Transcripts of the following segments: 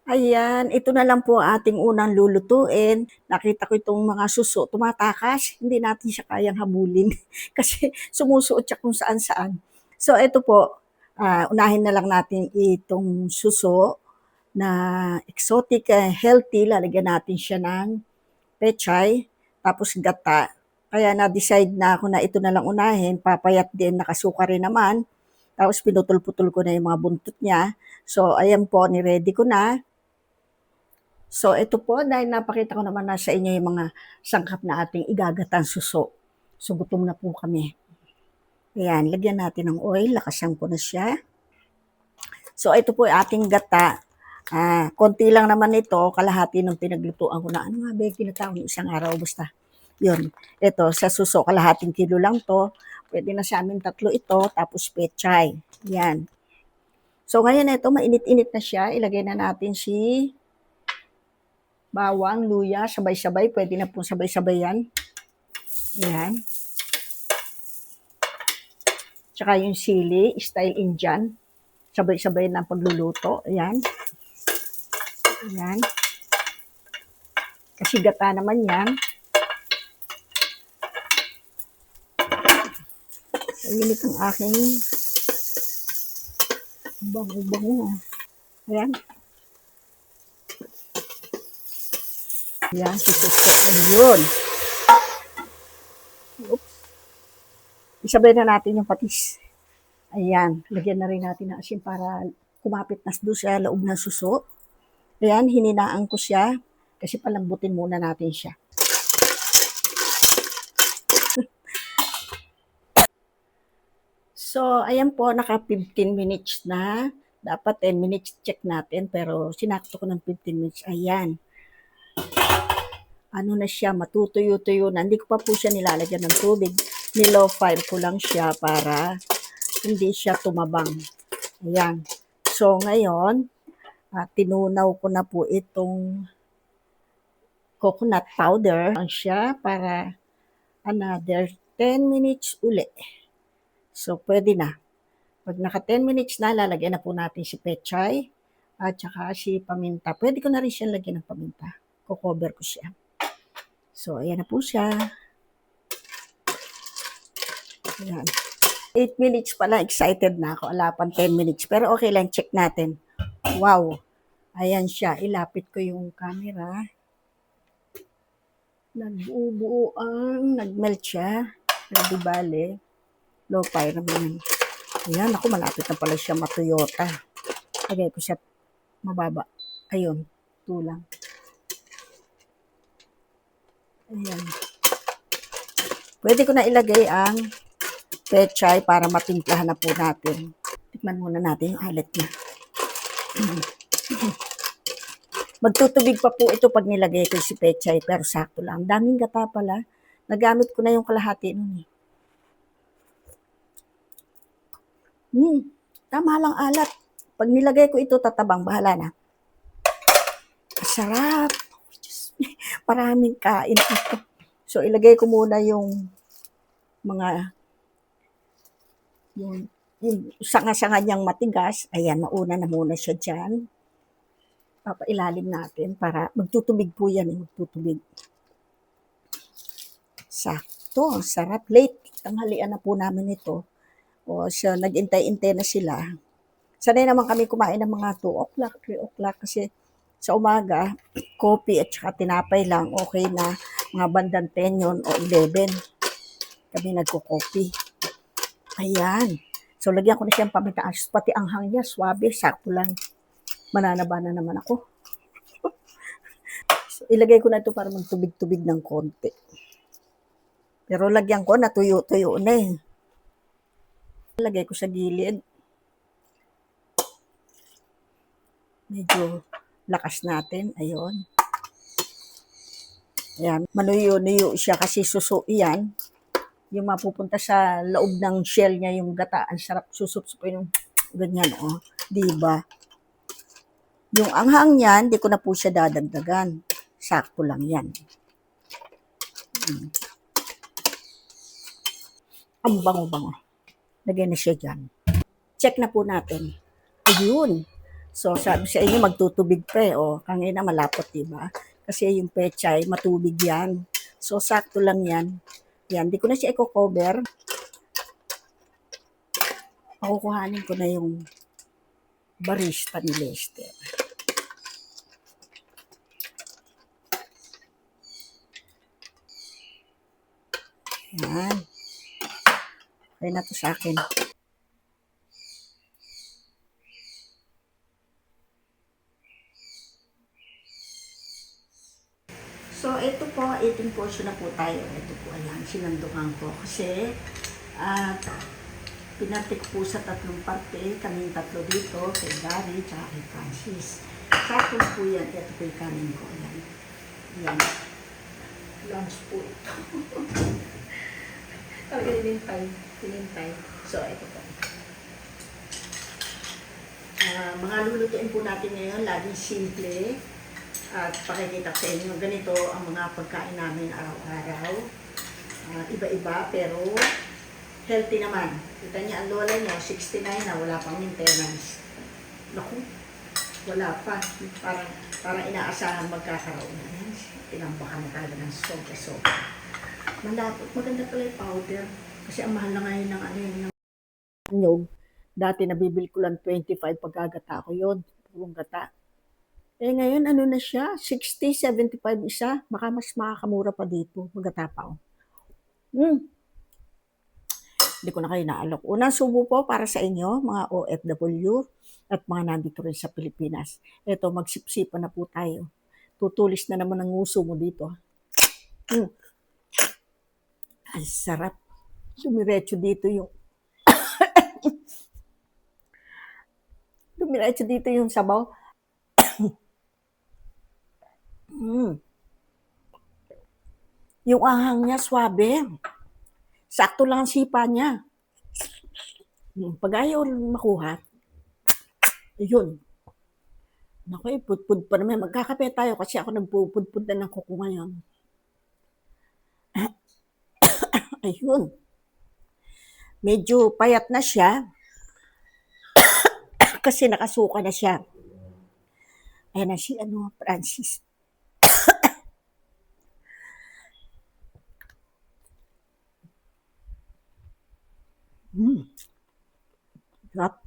Ayan, ito na lang po ang ating unang lulutuin. Nakita ko itong mga suso, tumatakas. Hindi natin siya kayang habulin kasi sumusuot siya kung saan-saan. So, ito po, unahin na lang natin itong suso na exotic, healthy. Lalagyan natin siya ng pechay, tapos gata. Kaya na-decide na ako na ito na lang unahin. Papayat din, nakasuka rin naman. Tapos pinutol-putol ko na yung mga buntot niya. So, ayan po, ni-ready ko na. So, ito po, dahil napakita ko naman na sa inyo yung mga sangkap na ating igagatang suso. So, gutom na po kami. Ayan, lagyan natin ng oil. Lakasan ko na siya. So, ito po yung ating gata. Konti lang naman ito, kalahati ng pinaglutuan ko na. Ano nga ba yung tinatawag ng isang araw? Basta, yun. Ito, sa suso, kalahating kilo lang to. Pwede na sa amin tatlo ito, tapos pechay. Yan. So, ngayon ito, mainit-init na siya. Ilagay na natin si bawang, luya, sabay-sabay. Pwede na po sabay-sabay yan. Ayan. Tsaka yung sili, style Indian. Sabay-sabay na pagluluto. Ayan. Ayan. Kasi gata naman yan. Init ang aking bango-bango. Ayan. Ayan, susukot na yun. Oops. Isabay na natin yung patis. Ayan, lagyan na rin natin ng asin para kumapit na doon sa loob ng suso. Ayan, hininaan ko siya kasi palambutin muna natin siya. So, ayan po, naka 15 minutes na. Dapat 10 minutes check natin, pero sinakto ko ng 15 minutes. Ayan. Ano na siya, matutuyo-tuyo na. Hindi ko pa po siya nilalagyan ng tubig. Nilow fire ko lang siya para hindi siya tumabang. Ayan. So, ngayon, tinunaw ko na po itong coconut powder. Ang siya para another 10 minutes uli. So, pwede na. Pag naka 10 minutes na, lalagyan na po natin si pechay at saka si paminta. Pwede ko na rin siya lagyan ng paminta. Kukover ko siya. So, ayan na po siya. Ayan. 8 minutes pala, excited na ako. Ala pang 10 minutes. Pero okay lang, check natin. Wow. Ayan siya. Ilapit ko yung camera. Nag-ubuo nag-melt siya. Di bale. Low fire naman. Ayan, ako malapit na pala siya matuyota. Lagay ko siya mababa. Ayun, tulang. Ayan. Pwede ko na ilagay ang pechay para matimplahan na po natin. Tikman muna natin yung alat niya. Magtutubig pa po ito pag nilagay ko si pechay, pero sakto lang. Daming gata pala. Nagamit ko na yung kalahati nun eh. Tama lang alat. Pag nilagay ko ito, tatabang. Bahala na. Sarap. Maraming kain ito. So, ilagay ko muna yung mga yung sanga-sanga niyang matigas. Ayan, mauna na muna siya dyan. Papailalim natin para magtutubig po yan. Magtutubig. Sakto. Sarap. Late. Tanghalian na po namin ito. O, so, nag-intay-intay na sila. Sanay naman kami kumain ng mga 2 o'clock, 3 o'clock kasi sa umaga, coffee at saka tinapay lang, okay na. Mga bandang 10 yun o 11. Kami nagko-coffee. Ayan. So, lagyan ko na siyang pamitaas. Pati ang hangya, swabe, sakto lang. Mananaba na naman ako. So, ilagay ko na ito para magtubig-tubig ng konti. Pero lagyan ko, natuyo-tuyo na eh. Lagay ko sa gilid. Medyo lakas natin. Ayun. Ayan. Manuyo-nuyo siya kasi suso yan. Yung mapupunta sa loob ng shell niya, yung gata. Ang sarap susup-supin yung ganyan. Oh. Diba? Yung anghang niyan, di ko na po siya dadagdagan. Sakto lang yan. Ang bango-bango. Lagyan na siya dyan. Check na po natin. Ayun. So, sabi sa inyo, magtutubig pa eh. O, kanina malapot, diba? Kasi yung pechay, matubig yan. So, sakto lang yan. Yan, di ko na siya i-cover. Pakukuhanin ko na yung barista ni Lester. Yan. Okay na to sa akin. So, ito po, eating portion na po tayo. Ito po, ayan, sinandukan ko. Kasi, pinati ko po sa tatlong parte, kaming tatlo dito, kay Gary, tsaka kay Francis. Sakto po yan, ito po yung kanin ko. Ayan. Ayan. Lunch po ito. Talaga tinintay. So, ito po. Mga lulutuin po natin ngayon, laging simple. At pakikita ko sa inyo, ganito ang mga pagkain namin araw-araw. Iba-iba, pero healthy naman. Kita niya, ang lola niya, 69 na, wala pang maintenance. Naku, wala pa. Parang inaasahan magkakaroon na. Tinambakan na talaga ng sobra-sobra. Malapot, maganda pala yung powder. Kasi ang mahal na ngayon ng nyog. Dati nabibili ko lang 25 pagkagata ko yun. Purong gata. Eh ngayon, ano na siya? 60, 75 isa. Baka mas makakamura pa dito. Magatapaw. Hindi ko na kayo naalok. Unang subo po para sa inyo, mga OFW at mga nandito rin sa Pilipinas. Ito, magsipsipan na po tayo. Tutulis na naman ang nguso mo dito. Ang sarap. Dumiretso dito yung dumiretso dito yung sabaw. Yung ahang niya, swabe. Sakto lang ang sipa niya. Pag ayaw makuha, yun. Naku, pudpud pa naman. Magkakape tayo kasi ako nagpupudpud na ng kuko ngayon. Ayun. Medyo payat na siya. Kasi nakasuka na siya. Ayan na si Francis. Sarap.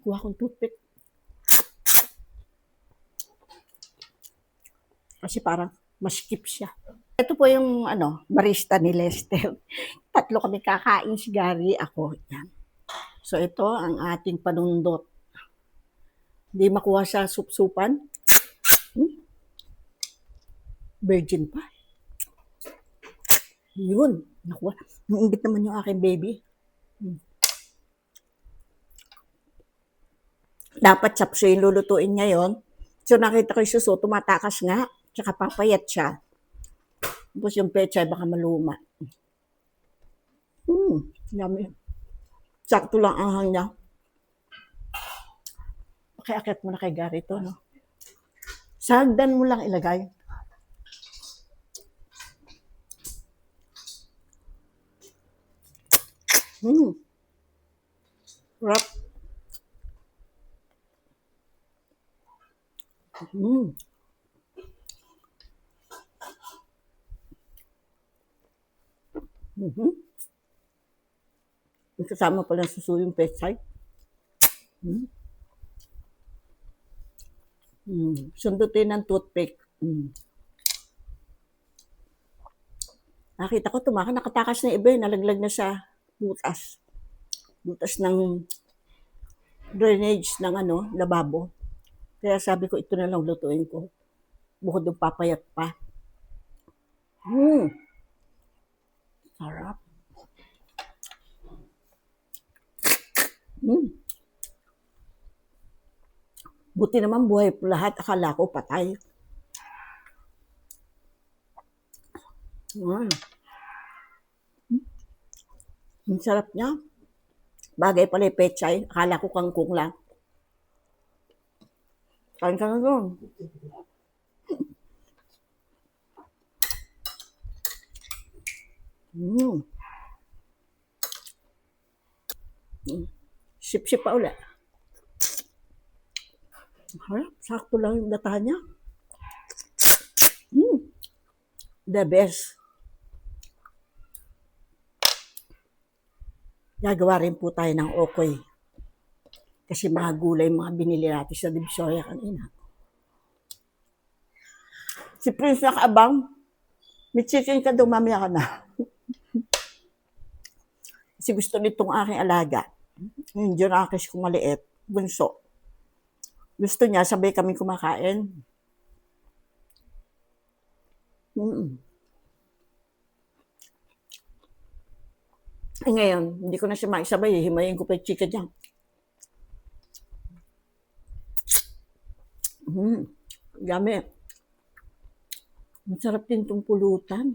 Kuha kong toothpick. Kasi parang maskip siya. Ito po yung barista ni Lester. Tatlo kami kakain, si Gary, ako. Yan. So ito ang ating panundot. Hindi makuha sa supsupan. Virgin pa. Yun. Nakuha. Naimbit naman yung aking baby. Dapat sapso yung lulutuin ngayon. So nakita ko yung suso, tumatakas nga. Tsaka papayat siya. Tapos yung pechay baka maluma. Yummy. Sakto lang ang hang niya. Pakiakit mo na kay Gary ito, no? Sa hagdan mo lang ilagay. Sarap. Kasama pala suso yung pechay. Sundutin ng toothpick. Nakita ko nakatakas na iba, nalaglag na sa butas. Butas ng drainage ng lababo. Kaya sabi ko, ito na lang lutuin ko. Bukod yung papayat pa. Sarap. Buti naman buhay po lahat. Akala ko patay. Ang sarap niya. Bagay pala yung pechay. Akala ko kangkong lang. Kain ka na doon. Sip-sip pa ulit. Harap, sakto lang yung gata niya. Mm, the best. Gagawa rin po tayo ng okoy. Kasi mga gulay, mga binili natin sa Divisoria kanina. Si Prince nakaabang, may chicken ka daw, mamaya ka na. Kasi gusto nitong aking alaga. Yung Junakis kong maliit, bunso. Gusto niya, sabay kami kumakain. Mm. Eh ngayon, hindi ko na siya maisabay, himayin ko pa yung chicken niya. Yummy. Masarap din itong pulutan.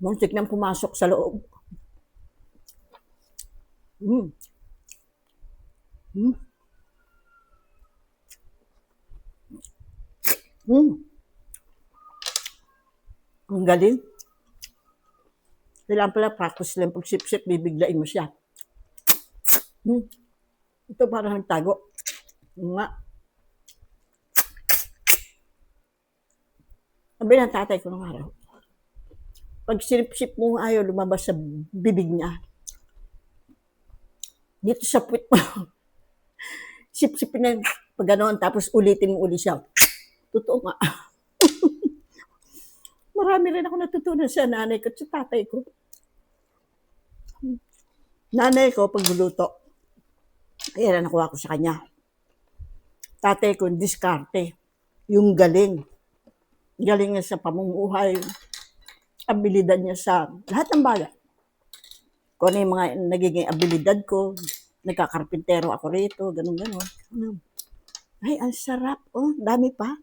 Muntik nang pumasok sa loob. Mm. Mm. Mm. Ang galing. Kailangan pala practice lang pag sip-sip, bibiglain mo siya. Ito parang nagtago. Nga. Sabi ng tatay ko nung araw, pag sinip-sip mo ayaw lumabas sa bibig niya, dito sa puwit mo, sip-sipin na pag gano'n, tapos ulitin mo uli siya. Totoo nga. Marami rin ako natutunan sa nanay ko at sa tatay ko. Nanay ko, pag luluto, ayan na nakuha ko sa kanya. Tatay ko, diskarte. Yung galing. Galing niya sa pamumuhay. Abilidad niya sa lahat ng bagay. Kung ano yung mga nagiging abilidad ko, nagkakarpintero ako rito, ganun-ganun. Ay, ang sarap. Oh, dami pa.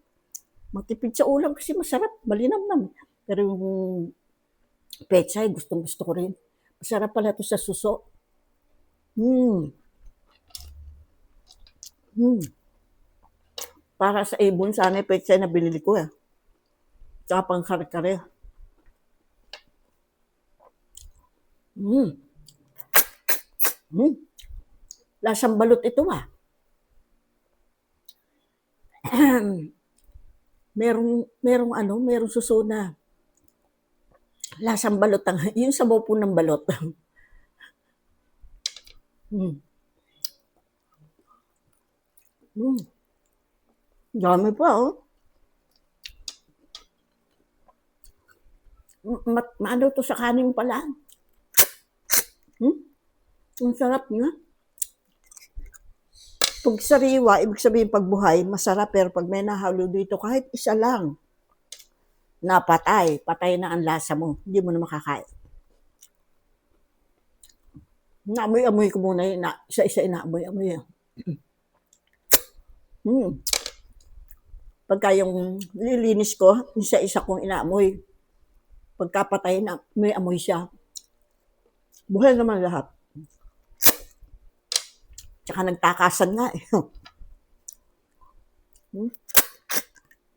Magtipid sa ulam kasi masarap, malinamnam. Pero yung pechay, gustong-gusto ko rin. Masarap pala ito sa suso. Mm. Mm. Para sa ibon, sana yung pechay na binili ko eh. Tsaka pang kare-kare. Mm. Mm. Lasang balot ito ah. merong suso na lasang balot ang yung sabaw po ng balot. Mm. Mm. Dami pa oh. Maano to sa kanin pala. Ang sarap niya. Pag sariwa, ibig sabihin pag buhay, masarap. Pero pag may nahalo dito, kahit isa lang, napatay. Patay na ang lasa mo. Hindi mo na makakain. Naamoy-amoy ko muna yun. Isa-isa inaamoy-amoy yan. Pagka yung lilinis ko, isa-isa kong inaamoy. Pagkapatay na, may amoy siya. Buhay naman lahat. Tsaka nagtakasan nga eh.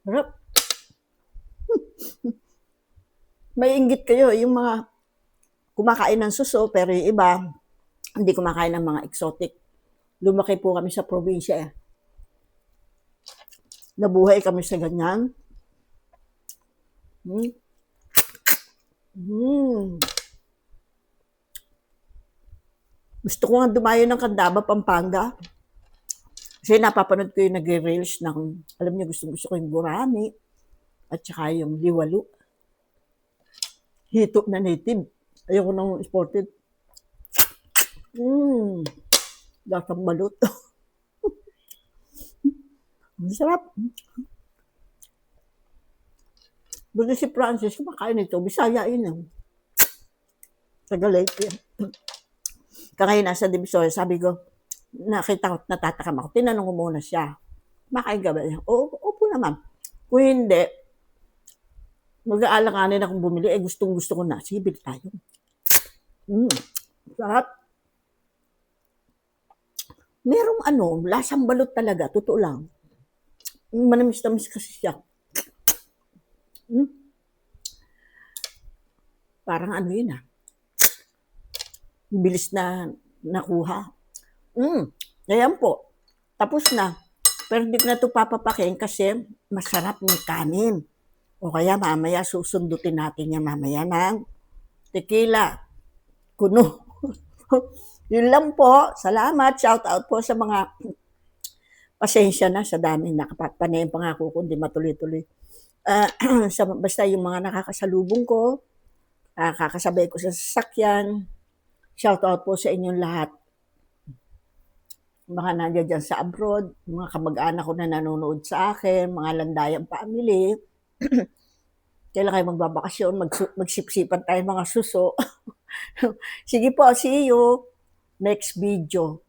Harap. May inggit kayo, yung mga kumakain ng suso, pero yung iba, hindi kumakain ng mga exotic. Lumaki po kami sa probinsya eh. Nabuhay kami sa ganyan. Gusto ko nga dumayo ng Candaba, Pampanga. Kasi napapanood ko yung nagre-reels ng, alam niyo, gusto ko yung gurami at saka yung liwalo. Hito na native. Ayoko nang imported. Lasang balot. Masarap. Buti si Francis, kumakain ito. Bisaya yun. Taga Leyte. Kaya nasa Divisoria, sabi ko, nakita ko, natatakam ako. Tinanong ko muna siya, makain ka ba? Opo naman. Kung hindi, mag-aalanganin akong bumili. Eh, gustong-gusto ko na. Sige, bili tayo. Sarap. Merong lasang balot talaga. Totoo lang. Manamis-tamis kasi siya. Parang yun ah. Bilis na nakuha. Ayan po, tapos na. Pero hindi ko na 'to papapakin kasi masarap may kanin. O kaya mamaya susundutin natin yan mamaya ng tequila, kuno. Yun lang po. Salamat. Shout out po sa mga pasensya na sa dami nakapanayin pangako ko, hindi matuloy-tuloy. Basta yung mga nakakasalubong ko, kakasabay ko sa sasakyan, shout out po sa inyong lahat. Mga nandiyan dyan sa abroad, mga kamag-anak ko na nanonood sa akin, mga landayang family. Kailan kayo magbabakasyon, magsipsipan tayo mga suso. Sige po, see you next video.